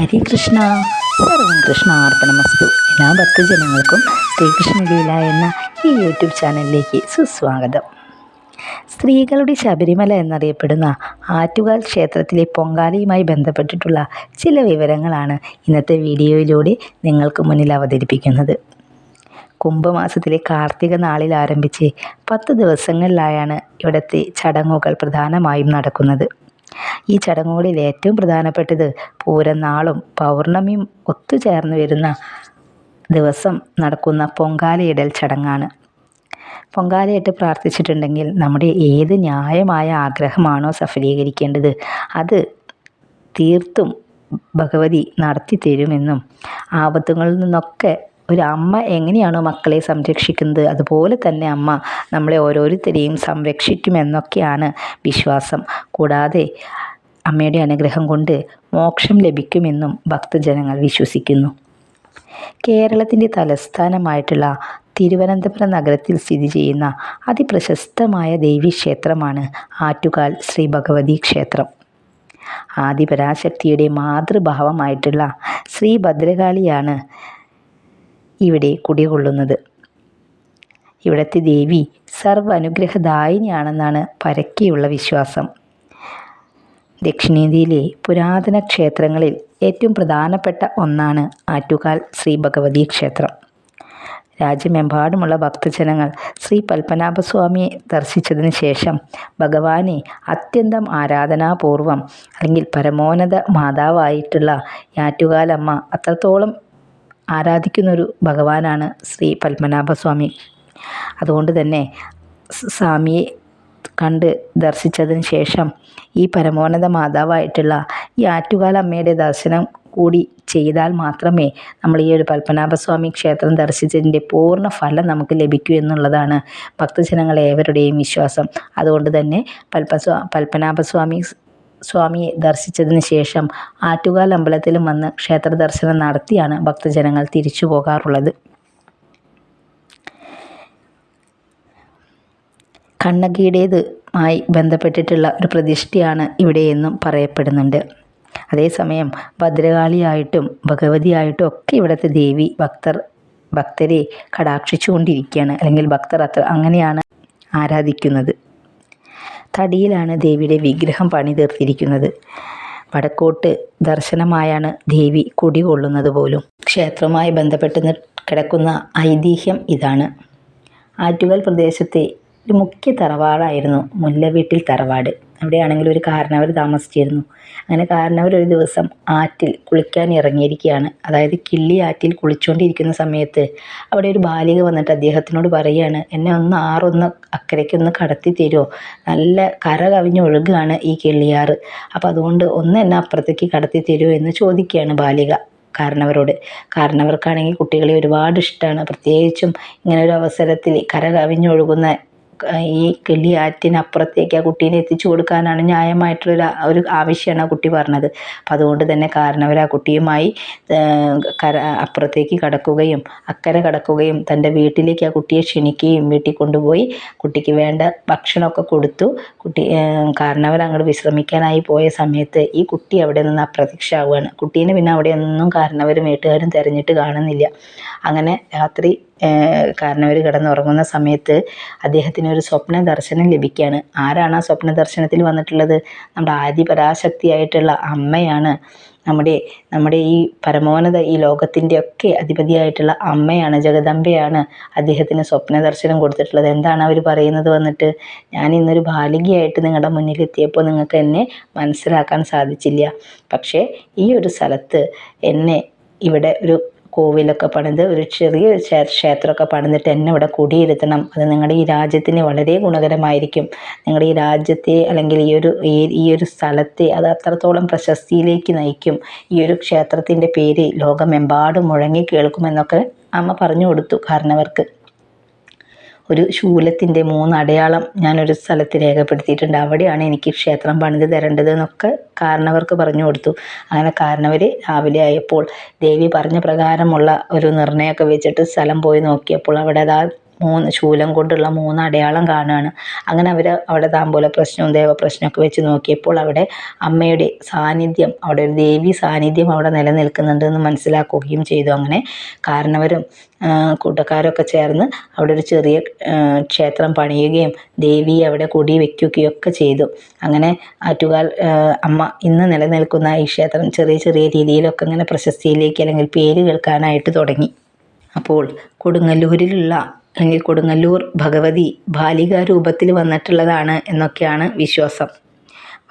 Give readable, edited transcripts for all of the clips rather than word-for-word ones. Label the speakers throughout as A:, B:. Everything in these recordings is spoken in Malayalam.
A: ഹരേ കൃഷ്ണ. സർവം കൃഷ്ണ അർപ്പണമസ്തു. എല്ലാ ഭക്തജനങ്ങൾക്കും ശ്രീകൃഷ്ണ ലീല എന്ന ഈ യൂട്യൂബ് ചാനലിലേക്ക് സുസ്വാഗതം. സ്ത്രീകളുടെ ശബരിമല എന്നറിയപ്പെടുന്ന ആറ്റുകാൽ ക്ഷേത്രത്തിലെ പൊങ്കാലയുമായി ബന്ധപ്പെട്ടിട്ടുള്ള ചില വിവരങ്ങളാണ് ഇന്നത്തെ വീഡിയോയിലൂടെ നിങ്ങൾക്ക് മുന്നിൽ അവതരിപ്പിക്കുന്നത്. കുംഭമാസത്തിലെ കാർത്തിക നാളിൽ ആരംഭിച്ച് 10 ദിവസങ്ങളിലായാണ് ഇവിടുത്തെ ചടങ്ങുകൾ പ്രധാനമായും നടക്കുന്നത്. ഈ ചടങ്ങുകളിൽ ഏറ്റവും പ്രധാനപ്പെട്ടത് പൂരനാളും പൗർണമിയും ഒത്തുചേർന്ന് വരുന്ന ദിവസം നടക്കുന്ന പൊങ്കാലയിടൽ ചടങ്ങാണ്. പൊങ്കാലയിട്ട് പ്രാർത്ഥിച്ചിട്ടുണ്ടെങ്കിൽ നമ്മുടെ ഏത് ന്യായമായ ആഗ്രഹമാണോ സഫലീകരിക്കേണ്ടത് അത് തീർത്തും ഭഗവതി നടത്തി തരുമെന്നും, ആപത്തുകളിൽ നിന്നൊക്കെ ഒരു അമ്മ എങ്ങനെയാണോ മക്കളെ സംരക്ഷിക്കുന്നത് അതുപോലെ തന്നെ അമ്മ നമ്മളെ ഓരോരുത്തരെയും സംരക്ഷിക്കുമെന്നൊക്കെയാണ് വിശ്വാസം. കൂടാതെ അമ്മയുടെ അനുഗ്രഹം കൊണ്ട് മോക്ഷം ലഭിക്കുമെന്നും ഭക്തജനങ്ങൾ വിശ്വസിക്കുന്നു. കേരളത്തിൻ്റെ തലസ്ഥാനമായിട്ടുള്ള തിരുവനന്തപുരം നഗരത്തിൽ സ്ഥിതി ചെയ്യുന്ന അതിപ്രശസ്തമായ ദേവീക്ഷേത്രമാണ് ആറ്റുകാൽ ശ്രീ ഭഗവതി ക്ഷേത്രം. ആദിപരാശക്തിയുടെ മാതൃഭാവമായിട്ടുള്ള ശ്രീ ഭദ്രകാളിയാണ് ഇവിടെ കുടികൊള്ളുന്നത്. ഇവിടുത്തെ ദേവി സർവ്വ അനുഗ്രഹദായിനിയാണെന്നാണ് പരക്കെയുള്ള വിശ്വാസം. ദക്ഷിണേന്ത്യയിലെ പുരാതന ക്ഷേത്രങ്ങളിൽ ഏറ്റവും പ്രധാനപ്പെട്ട ഒന്നാണ് ആറ്റുകാൽ ശ്രീ ഭഗവതി ക്ഷേത്രം. രാജ്യമെമ്പാടുമുള്ള ഭക്തജനങ്ങൾ ശ്രീ പത്മനാഭസ്വാമിയെ ദർശിച്ചതിന് ശേഷം ഭഗവാനെ അത്യന്തം ആരാധനാപൂർവം അല്ലെങ്കിൽ പരമോന്നത മാതാവായിട്ടുള്ള ആറ്റുകാലമ്മ അത്രത്തോളം ആരാധിക്കുന്നൊരു ഭഗവാനാണ് ശ്രീ പത്മനാഭസ്വാമി. അതുകൊണ്ട് തന്നെ സ്വാമിയെ കണ്ട് ദർശിച്ചതിന് ശേഷം ഈ പരമോന്നത മാതാവായിട്ടുള്ള ഈ ആറ്റുകാലമ്മയുടെ ദർശനം കൂടി ചെയ്താൽ മാത്രമേ നമ്മൾ ഈ ഒരു പത്മനാഭസ്വാമി ക്ഷേത്രം ദർശിച്ചതിൻ്റെ പൂർണ്ണ ഫലം നമുക്ക് ലഭിക്കൂ എന്നുള്ളതാണ് ഭക്തജനങ്ങളേവരുടെയും വിശ്വാസം. അതുകൊണ്ട് തന്നെ സ്വാമിയെ ദർശിച്ചതിന് ശേഷം ആറ്റുകാൽ അമ്പലത്തിലും വന്ന് ക്ഷേത്ര ദർശനം നടത്തിയാണ് ഭക്തജനങ്ങൾ തിരിച്ചു പോകാറുള്ളത്. കണ്ണകിയുടേതുമായി ബന്ധപ്പെട്ടിട്ടുള്ള ഒരു പ്രതിഷ്ഠയാണ് ഇവിടെയെന്നും പറയപ്പെടുന്നുണ്ട്. അതേസമയം ഭദ്രകാളിയായിട്ടും ഭഗവതിയായിട്ടും ഒക്കെ ഇവിടുത്തെ ദേവി ഭക്തരെ കടാക്ഷിച്ചുകൊണ്ടിരിക്കുകയാണ്, അല്ലെങ്കിൽ ഭക്തർ അങ്ങനെയാണ് ആരാധിക്കുന്നത്. തടിയിലാണ് ദേവിയുടെ വിഗ്രഹം പണിതീർത്തിരിക്കുന്നത്. വടക്കോട്ട് ദർശനമായാണ് ദേവി കുടികൊള്ളുന്നത് പോലും. ക്ഷേത്രവുമായി ബന്ധപ്പെട്ട് കിടക്കുന്ന ഐതിഹ്യം ഇതാണ്. ആറ്റുകാൽ പ്രദേശത്തെ ഒരു മുഖ്യ തറവാടായിരുന്നു മുല്ലവീട്ടിൽ തറവാട്. അവിടെയാണെങ്കിൽ ഒരു കാരണവർ താമസിച്ചിരുന്നു. അങ്ങനെ കാരണവർ ഒരു ദിവസം ആറ്റിൽ കുളിക്കാൻ ഇറങ്ങിയിരിക്കുകയാണ്. അതായത് കിള്ളി ആറ്റിൽ കുളിച്ചുകൊണ്ടിരിക്കുന്ന സമയത്ത് അവിടെ ഒരു ബാലിക വന്നിട്ട് അദ്ദേഹത്തിനോട് പറയുകയാണ്, എന്നെ ആറൊന്ന് അക്കരയ്ക്കൊന്ന് കടത്തി തരുമോ, നല്ല കര കവിഞ്ഞൊഴുകുകയാണ് ഈ കിള്ളിയാറ്, അപ്പോൾ അതുകൊണ്ട് എന്നെ അപ്പുറത്തേക്ക് കടത്തി തരുമോ എന്ന് ചോദിക്കുകയാണ് ബാലിക കാരണവരോട്. കാരണവർക്കാണെങ്കിൽ കുട്ടികളെ ഒരുപാട് ഇഷ്ടമാണ്. പ്രത്യേകിച്ചും ഇങ്ങനൊരു അവസരത്തിൽ കര കവിഞ്ഞൊഴുകുന്ന ഈ കിള്ളിയാറ്റിനപ്പുറത്തേക്ക് ആ കുട്ടീനെ എത്തിച്ചു കൊടുക്കാനാണ് ന്യായമായിട്ടുള്ള ഒരു ആവശ്യമാണ് ആ കുട്ടി പറഞ്ഞത്. അപ്പം അതുകൊണ്ട് തന്നെ കാരണവർ ആ കുട്ടിയുമായി അപ്പുറത്തേക്ക് കടക്കുകയും അക്കരെ കടക്കുകയും തൻ്റെ വീട്ടിലേക്ക് ആ കുട്ടിയെ ക്ഷണിക്കുകയും വീട്ടിൽ കൊണ്ടുപോയി കുട്ടിക്ക് വേണ്ട ഭക്ഷണമൊക്കെ കൊടുത്തു. കാരണവർ അങ്ങോട്ട് വിശ്രമിക്കാനായി പോയ സമയത്ത് ഈ കുട്ടി അവിടെ നിന്ന് അപ്രത്യക്ഷമാവുകയാണ്. കുട്ടീനെ പിന്നെ അവിടെ ഒന്നും കാരണവരും വീട്ടുകാരും തിരഞ്ഞിട്ട് കാണുന്നില്ല. അങ്ങനെ രാത്രി കാരണവർ കിടന്നുറങ്ങുന്ന സമയത്ത് അദ്ദേഹത്തിന് ഒരു സ്വപ്ന ദർശനം ലഭിക്കുകയാണ്. ആരാണ് ആ സ്വപ്ന ദർശനത്തിൽ വന്നിട്ടുള്ളത്? നമ്മുടെ ആദിപരാശക്തിയായിട്ടുള്ള അമ്മയാണ്. നമ്മുടെ ഈ പരമോന്നത ഈ ലോകത്തിൻ്റെ ഒക്കെ അധിപതിയായിട്ടുള്ള അമ്മയാണ്, ജഗദംബയാണ് അദ്ദേഹത്തിന് സ്വപ്ന ദർശനം കൊടുത്തിട്ടുള്ളത്. എന്താണ് അവർ പറയുന്നത് വന്നിട്ട്, ഞാൻ ഇന്നൊരു ബാലികയായിട്ട് നിങ്ങളുടെ മുന്നിലെത്തിയപ്പോൾ നിങ്ങൾക്ക് എന്നെ മനസ്സിലാക്കാൻ സാധിച്ചില്ല, പക്ഷേ ഈ ഒരു സ്ഥലത്ത് എന്നെ ഇവിടെ ഒരു കോവിലൊക്കെ പണിത് ഒരു ചെറിയ ക്ഷേത്രമൊക്കെ പണിതിട്ട് എന്നെ ഇവിടെ കുടിയിരുത്തണം. അത് നിങ്ങളുടെ ഈ രാജ്യത്തിന് വളരെ ഗുണകരമായിരിക്കും. നിങ്ങളുടെ ഈ രാജ്യത്തെ അല്ലെങ്കിൽ ഈ ഒരു സ്ഥലത്തെ അത് അത്രത്തോളം പ്രശസ്തിയിലേക്ക് നയിക്കും. ഈ ഒരു ക്ഷേത്രത്തിൻ്റെ പേര് ലോകമെമ്പാടും മുഴങ്ങി കേൾക്കുമെന്നൊക്കെ അമ്മ പറഞ്ഞു കൊടുത്തു കാരണവർക്ക്. ഒരു ശൂലത്തിൻ്റെ 3 അടയാളം ഞാനൊരു സ്ഥലത്ത് രേഖപ്പെടുത്തിയിട്ടുണ്ട്, അവിടെയാണ് എനിക്ക് ക്ഷേത്രം പണിത് തരേണ്ടത് എന്നൊക്കെ കാരണവർക്ക് പറഞ്ഞു കൊടുത്തു. അങ്ങനെ കാരണവർ രാവിലെ ആയപ്പോൾ ദേവി പറഞ്ഞ പ്രകാരമുള്ള ഒരു നിർണയമൊക്കെ വെച്ചിട്ട് സ്ഥലം പോയി നോക്കിയപ്പോൾ അവിടെ ശൂലം കൊണ്ടുള്ള 3 അടയാളം കാണുകയാണ്. അങ്ങനെ അവർ അവിടെ താമ്പൂല പ്രശ്നവും ദേവപ്രശ്നമൊക്കെ വെച്ച് നോക്കിയപ്പോൾ അവിടെ അമ്മയുടെ സാന്നിധ്യം, അവിടെ ഒരു ദേവി സാന്നിധ്യം അവിടെ നിലനിൽക്കുന്നുണ്ട് എന്ന് മനസ്സിലാക്കുകയും ചെയ്തു. അങ്ങനെ കാരണവരും കൂട്ടക്കാരൊക്കെ ചേർന്ന് അവിടെ ഒരു ചെറിയ ക്ഷേത്രം പണിയുകയും ദേവിയെ അവിടെ കുടി വയ്ക്കുകയൊക്കെ ചെയ്തു. അങ്ങനെ ആറ്റുകാൽ അമ്മ ഇന്ന് നിലനിൽക്കുന്ന ഈ ക്ഷേത്രം ചെറിയ ചെറിയ രീതിയിലൊക്കെ ഇങ്ങനെ പ്രശസ്തിയിലേക്ക് അല്ലെങ്കിൽ പേര് കേൾക്കാനായിട്ട് തുടങ്ങി. അപ്പോൾ കൊടുങ്ങല്ലൂരിലുള്ള അല്ലെങ്കിൽ കൊടുങ്ങല്ലൂർ ഭഗവതി ബാലികാ രൂപത്തിൽ വന്നിട്ടുള്ളതാണ് എന്നൊക്കെയാണ് വിശ്വാസം.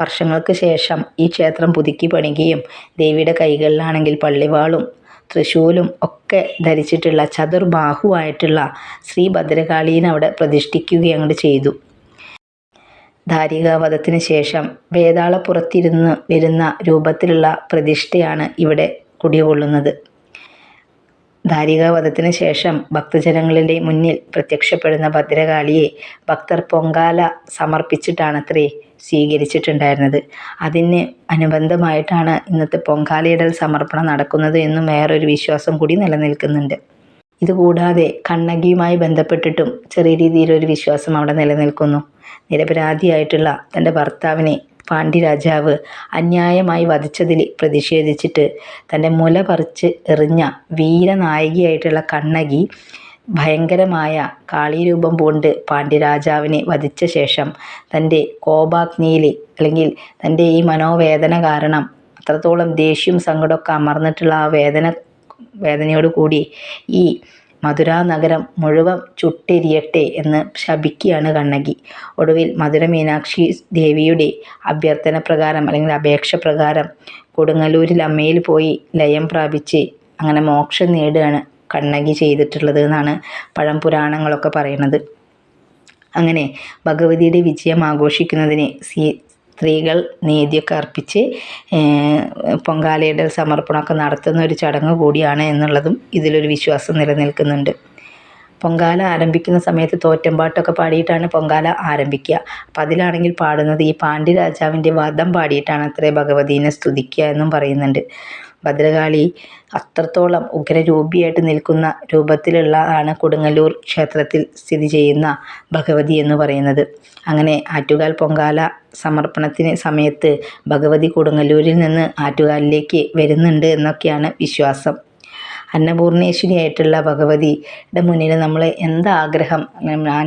A: വർഷങ്ങൾക്ക് ശേഷം ഈ ക്ഷേത്രം പുതുക്കി പണിയുകയും ദേവിയുടെ കൈകളിലാണെങ്കിൽ പള്ളിവാളും തൃശൂലും ഒക്കെ ധരിച്ചിട്ടുള്ള ചതുർബാഹുവായിട്ടുള്ള ശ്രീ ഭദ്രകാളീനെ അവിടെ പ്രതിഷ്ഠിക്കുകയും അങ്ങോട്ട് ചെയ്തു. ധാരികാവധത്തിന് ശേഷം വേതാളപ്പുറത്തിരുന്ന് വരുന്ന രൂപത്തിലുള്ള പ്രതിഷ്ഠയാണ് ഇവിടെ കുടികൊള്ളുന്നത്. ധാരികാവധത്തിന് ശേഷം ഭക്തജനങ്ങളുടെ മുന്നിൽ പ്രത്യക്ഷപ്പെടുന്ന ഭദ്രകാളിയെ ഭക്തർ പൊങ്കാല സമർപ്പിച്ചിട്ടാണത്രേ സ്വീകരിച്ചിട്ടുണ്ടായിരുന്നത്. അതിന് അനുബന്ധമായിട്ടാണ് ഇന്നത്തെ പൊങ്കാലയിടൽ സമർപ്പണം നടക്കുന്നത് എന്നും വേറൊരു വിശ്വാസം കൂടി നിലനിൽക്കുന്നുണ്ട്. ഇതുകൂടാതെ കണ്ണകിയുമായി ബന്ധപ്പെട്ടിട്ടും ചെറിയ രീതിയിലൊരു വിശ്വാസം അവിടെ നിലനിൽക്കുന്നു. നിരപരാധിയായിട്ടുള്ള തൻ്റെ ഭർത്താവിനെ പാണ്ഡ്യരാജാവ് അന്യായമായി വധിച്ചതിൽ പ്രതിഷേധിച്ചിട്ട് തൻ്റെ മുല പറിച്ച് എറിഞ്ഞ വീരനായികയായിട്ടുള്ള കണ്ണകി ഭയങ്കരമായ കാളീരൂപം പൂണ്ട് പാണ്ഡ്യരാജാവിനെ വധിച്ച ശേഷം തൻ്റെ കോപാഗ്നിയിൽ അല്ലെങ്കിൽ തൻ്റെ ഈ മനോവേദന കാരണം അത്രത്തോളം ദേഷ്യവും സങ്കടമൊക്കെ അമർന്നിട്ടുള്ള ആ വേദനയോട് കൂടി ഈ മധുരാ നഗരം മുഴുവൻ ചുട്ടെരിയട്ടെ എന്ന് ശപിക്കുകയാണ് കണ്ണകി. ഒടുവിൽ മധുര മീനാക്ഷി ദേവിയുടെ അഭ്യർത്ഥന പ്രകാരം അല്ലെങ്കിൽ അപേക്ഷ പ്രകാരം കൊടുങ്ങല്ലൂരിൽ അമ്മയിൽ പോയി ലയം പ്രാപിച്ച് അങ്ങനെ മോക്ഷം നേടുകയാണ് കണ്ണകി ചെയ്തിട്ടുള്ളത് എന്നാണ് പഴംപുരാണങ്ങളൊക്കെ പറയുന്നത്. അങ്ങനെ ഭഗവതിയുടെ വിജയം ആഘോഷിക്കുന്നതിന് സ്ത്രീകൾ നീതിയൊക്കെ അർപ്പിച്ച് പൊങ്കാലയിടൽ സമർപ്പണമൊക്കെ നടത്തുന്ന ഒരു ചടങ്ങ് കൂടിയാണ് എന്നുള്ളതും ഇതിലൊരു വിശ്വാസം നിലനിൽക്കുന്നുണ്ട്. പൊങ്കാല ആരംഭിക്കുന്ന സമയത്ത് തോറ്റമ്പാട്ടൊക്കെ പാടിയിട്ടാണ് പൊങ്കാല ആരംഭിക്കുക. അപ്പം അതിലാണെങ്കിൽ പാടുന്നത് ഈ പാണ്ഡ്യരാജാവിൻ്റെ വധം പാടിയിട്ടാണ് അത്രേ ഭഗവതീനെ സ്തുതിക്കുക എന്നും പറയുന്നുണ്ട്. ഭദ്രകാളി അത്രത്തോളം ഉഗ്രരൂപിയായിട്ട് നിൽക്കുന്ന രൂപത്തിലുള്ളതാണ് കൊടുങ്ങല്ലൂർ ക്ഷേത്രത്തിൽ സ്ഥിതി ചെയ്യുന്ന ഭഗവതി എന്ന് പറയുന്നത്. അങ്ങനെ ആറ്റുകാൽ പൊങ്കാല സമർപ്പണത്തിന് സമയത്ത് ഭഗവതി കൊടുങ്ങല്ലൂരിൽ നിന്ന് ആറ്റുകാലിലേക്ക് വരുന്നുണ്ട് എന്നൊക്കെയാണ് വിശ്വാസം. അന്നപൂർണേശ്വരിയായിട്ടുള്ള ഭഗവതിയുടെ മുന്നിൽ നമ്മൾ എന്താഗ്രഹം,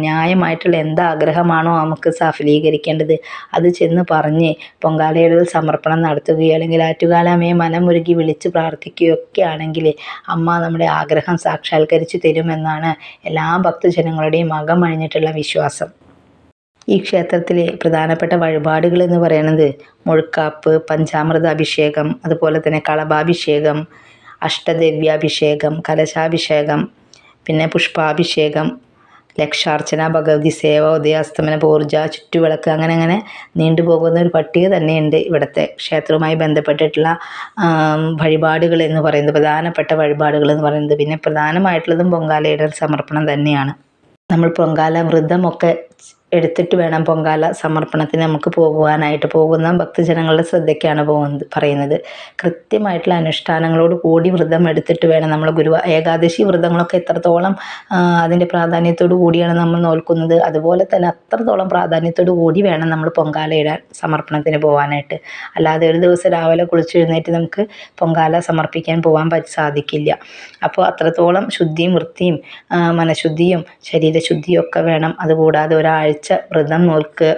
A: ന്യായമായിട്ടുള്ള എന്താഗ്രഹമാണോ നമുക്ക് സഫലീകരിക്കേണ്ടത് അത് ചെന്ന് പറഞ്ഞ് പൊങ്കാലയിടൽ സമർപ്പണം നടത്തുകയോ അല്ലെങ്കിൽ ആറ്റുകാലമ്മയെ മനമുരുകി വിളിച്ച് പ്രാർത്ഥിക്കുകയോ ഒക്കെ ആണെങ്കിൽ അമ്മ നമ്മുടെ ആഗ്രഹം സാക്ഷാത്കരിച്ച് തരുമെന്നാണ് എല്ലാ ഭക്തജനങ്ങളുടെയും അകമഴിഞ്ഞിട്ടുള്ള വിശ്വാസം. ഈ ക്ഷേത്രത്തിലെ പ്രധാനപ്പെട്ട വഴിപാടുകൾ എന്ന് പറയുന്നത് മുഴുക്കാപ്പ്, പഞ്ചാമൃത അഭിഷേകം, അതുപോലെ തന്നെ കളഭാഭിഷേകം, അഷ്ടദ്രവ്യാഭിഷേകം, കലശാഭിഷേകം, പിന്നെ പുഷ്പാഭിഷേകം, ലക്ഷാർച്ചന, ഭഗവതി സേവ, ഉദയാസ്തമന പൂർജ, ചുറ്റുവിളക്ക്, അങ്ങനെ നീണ്ടുപോകുന്ന ഒരു പട്ടിക തന്നെയുണ്ട് ഇവിടുത്തെ ക്ഷേത്രവുമായി ബന്ധപ്പെട്ടിട്ടുള്ള വഴിപാടുകൾ എന്ന് പറയുന്നത്, പ്രധാനപ്പെട്ട വഴിപാടുകൾ എന്ന് പറയുന്നത്. പിന്നെ പ്രധാനമായിട്ടുള്ളതും പൊങ്കാലയിടൽ സമർപ്പണം തന്നെയാണ്. നമ്മൾ പൊങ്കാല വ്രതമൊക്കെ എടുത്തിട്ട് വേണം പൊങ്കാല സമർപ്പണത്തിന് നമുക്ക് പോകുന്ന ഭക്തജനങ്ങളുടെ ശ്രദ്ധയ്ക്കാണ് പറയുന്നത്. കൃത്യമായിട്ടുള്ള അനുഷ്ഠാനങ്ങളോട് കൂടി വ്രതം എടുത്തിട്ട് വേണം നമ്മൾ ഏകാദശി വ്രതങ്ങളൊക്കെ എത്രത്തോളം അതിൻ്റെ പ്രാധാന്യത്തോടു കൂടിയാണ് നമ്മൾ നോൽക്കുന്നത്, അതുപോലെ തന്നെ അത്രത്തോളം പ്രാധാന്യത്തോടു കൂടി വേണം നമ്മൾ പൊങ്കാലയിടാൻ സമർപ്പണത്തിന് പോകാനായിട്ട്. അല്ലാതെ ഒരു ദിവസം രാവിലെ കുളിച്ചെഴുന്നേറ്റ് നമുക്ക് പൊങ്കാല സമർപ്പിക്കാൻ പോകാൻ സാധിക്കില്ല. അപ്പോൾ അത്രത്തോളം ശുദ്ധിയും വൃത്തിയും മനഃശുദ്ധിയും ശരീരശുദ്ധിയും ഒക്കെ വേണം. അതുകൂടാതെ ഒരാഴ്ച വ്രതം നോൽക്കുക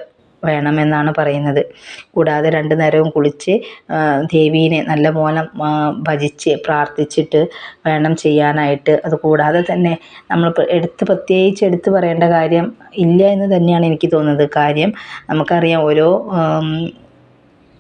A: വേണമെന്നാണ് പറയുന്നത്. കൂടാതെ 2 നേരവും കുളിച്ച് ദേവീനെ നല്ല പോലെ ഭജിച്ച് പ്രാർത്ഥിച്ചിട്ട് വേണം ചെയ്യാനായിട്ട്. അതുകൂടാതെ തന്നെ നമ്മൾ പ്രത്യേകിച്ച് എടുത്ത് പറയേണ്ട കാര്യം ഇല്ല എന്ന് തന്നെയാണ് എനിക്ക് തോന്നുന്നത്. കാര്യം നമുക്കറിയാം, ഓരോ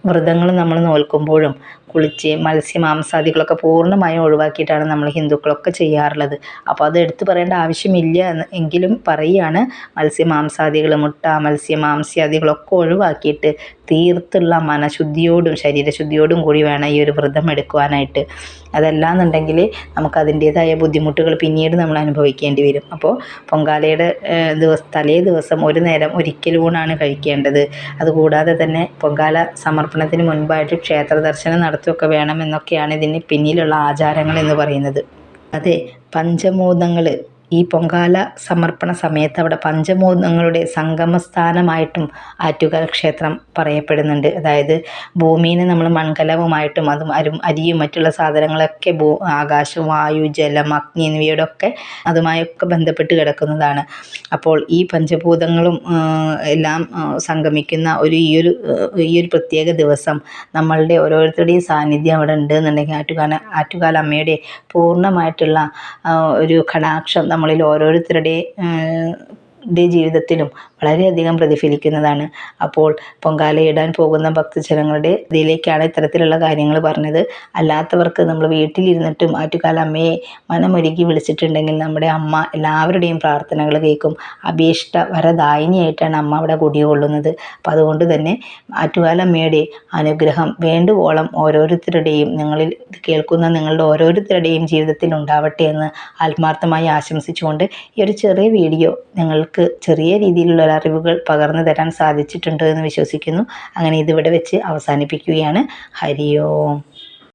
A: വ്രതങ്ങൾ നമ്മൾ നോൽക്കുമ്പോഴും കുളിച്ച് മത്സ്യമാംസാദികളൊക്കെ പൂർണ്ണമായും ഒഴിവാക്കിയിട്ടാണ് നമ്മൾ ഹിന്ദുക്കളൊക്കെ ചെയ്യാറുള്ളത്. അപ്പോൾ അത് എടുത്തു പറയേണ്ട ആവശ്യമില്ല എങ്കിലും പറയുകയാണ്. മത്സ്യമാംസാദികൾ, മുട്ട, മത്സ്യമാംസ്യാദികളൊക്കെ ഒഴിവാക്കിയിട്ട് തീർത്തുള്ള മനഃശുദ്ധിയോടും ശരീരശുദ്ധിയോടും കൂടി വേണം ഈ ഒരു വ്രതം എടുക്കുവാനായിട്ട്. അതല്ലാന്നുണ്ടെങ്കിൽ നമുക്ക് അതിൻ്റേതായ ബുദ്ധിമുട്ടുകൾ പിന്നീട് നമ്മൾ അനുഭവിക്കേണ്ടി വരും. അപ്പോൾ പൊങ്കാലയുടെ തലേ ദിവസം 1 നേരം ഒരിക്കൽ ഊണാണ് കഴിക്കേണ്ടത്. അതുകൂടാതെ തന്നെ പൊങ്കാല സമർപ്പണത്തിന് മുൻപായിട്ട് ക്ഷേത്ര ദർശനം നടത്തുകയൊക്കെ വേണമെന്നൊക്കെയാണ് ഇതിന് പിന്നിലുള്ള ആചാരങ്ങൾ എന്ന് പറയുന്നത്. അതെ, പഞ്ചഭൂതങ്ങൾ ഈ പൊങ്കാല സമർപ്പണ സമയത്ത് അവിടെ പഞ്ചഭൂതങ്ങളുടെ സംഗമസ്ഥാനമായിട്ടും ആറ്റുകാൽ ക്ഷേത്രം പറയപ്പെടുന്നുണ്ട്. അതായത് ഭൂമിനെ നമ്മൾ മൺകലവുമായിട്ടും അതും അരിയും മറ്റുള്ള സാധനങ്ങളൊക്കെ ആകാശം, വായു, ജലം, അഗ്നി എന്നിവയോടൊക്കെ അതുമായൊക്കെ ബന്ധപ്പെട്ട് കിടക്കുന്നതാണ്. അപ്പോൾ ഈ പഞ്ചഭൂതങ്ങളും എല്ലാം സംഗമിക്കുന്ന ഈ ഒരു പ്രത്യേക ദിവസം നമ്മളുടെ ഓരോരുത്തരുടെയും സാന്നിധ്യം അവിടെ ഉണ്ട് എന്നുണ്ടെങ്കിൽ ആറ്റുകാലമ്മയുടെ പൂർണ്ണമായിട്ടുള്ള ഒരു കടാക്ഷം നമ്മളിൽ ഓരോരുത്തരുടെ ജീവിതത്തിലും വളരെയധികം പ്രതിഫലിക്കുന്നതാണ്. അപ്പോൾ പൊങ്കാലയിടാൻ പോകുന്ന ഭക്തജനങ്ങളുടെ ഇതിലേക്കാണ് ഇത്തരത്തിലുള്ള കാര്യങ്ങൾ പറഞ്ഞത്. അല്ലാത്തവർക്ക് നമ്മൾ വീട്ടിലിരുന്നിട്ടും ആറ്റുകാലമ്മയെ മനമൊരുക്കി വിളിച്ചിട്ടുണ്ടെങ്കിൽ നമ്മുടെ അമ്മ എല്ലാവരുടെയും പ്രാർത്ഥനകൾ കേൾക്കും. അഭീഷ്ട വരദായിനിയായിട്ടാണ് അമ്മ അവിടെ കുടികൊള്ളുന്നത്. അപ്പം അതുകൊണ്ട് തന്നെ ആറ്റുകാലമ്മയുടെ അനുഗ്രഹം വേണ്ടുവോളം ഓരോരുത്തരുടെയും നിങ്ങളിൽ കേൾക്കുന്ന നിങ്ങളുടെ ഓരോരുത്തരുടെയും ജീവിതത്തിൽ ഉണ്ടാവട്ടെ എന്ന് ആത്മാർത്ഥമായി ആശംസിച്ചുകൊണ്ട് ഈ ഒരു ചെറിയ വീഡിയോ നിങ്ങൾക്ക് ചെറിയ രീതിയിലുള്ള അറിവുകൾ പകർന്നു തരാൻ സാധിച്ചിട്ടുണ്ട് എന്ന് വിശ്വസിക്കുന്നു. അങ്ങനെ ഇതിവിടെ വെച്ച് അവസാനിപ്പിക്കുകയാണ്. ഹരി ഓം.